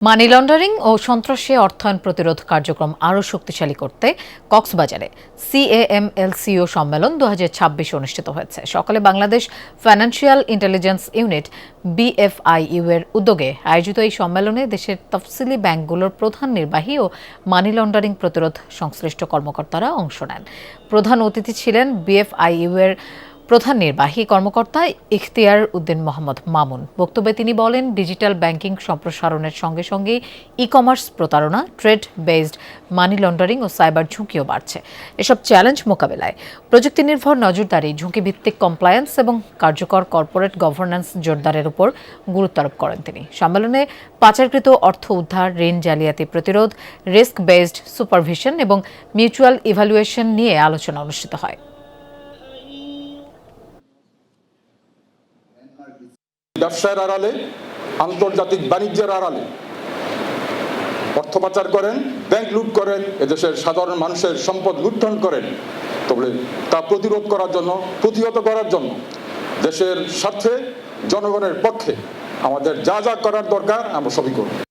Money laundering ও সন্ত্রাসী অর্থায়ন প্রতিরোধ কার্যক্রম আরও শক্তিশালী করতে কক্সবাজারে সিএএমএলসিও সম্মেলন 2026 অনুষ্ঠিত হয়েছে। সকালে Bangladesh financial intelligence unit BFIU এর উদ্যোগে আয়োজিত এই সম্মেলনে দেশের তফসিলি ব্যাংকগুলোর প্রধান নির্বাহী ও মানি লন্ডারিং প্রতিরোধ সংশ্লিষ্ট কর্মকর্তারা অংশ নেন। প্রধান অতিথি ছিলেন বিএফআইইউ এর প্রধান নির্বাহী কর্মকর্তা ইখতিয়ার উদ্দিন মোহাম্মদ মামুন। বক্তব্যে তিনি বলেন, ডিজিটাল ব্যাংকিং সম্প্রসারণের সঙ্গে সঙ্গে ই-কমার্স প্রতারণা, ট্রেড বেসড মানি লন্ডারিং ও সাইবার ঝুঁকিও বাড়ছে। এসব চ্যালেঞ্জ মোকাবেলায় প্রযুক্তি নির্ভর নজরদারি, ঝুঁকিভিত্তিক কমপ্লায়েন্স এবং কার্যকর কর্পোরেট গভর্নেন্স জোরদারের উপর গুরুত্ব আরোপ করেন তিনি। সম্মেলনে পাচারকৃত অর্থ উদ্ধার, ঋণ জালিয়াতি প্রতিরোধ, রিস্ক বেসড সুপারভিশন এবং মিউচুয়াল ইভ্যালুয়েশন নিয়ে আলোচনা অনুষ্ঠিত হয়। ব্যবসার আড়ালে, আন্তর্জাতিক বাণিজ্যের আড়ালে অর্থ পাচার করেন, ব্যাংক লুট করেন, এদেশের সাধারণ মানুষের সম্পদ লুণ্ঠন করেন। তবে তা প্রতিরোধ করার জন্য, প্রতিহত করার জন্য দেশের স্বার্থে, জনগণের পক্ষে আমাদের যা যা করার দরকার আমরা সবই করব।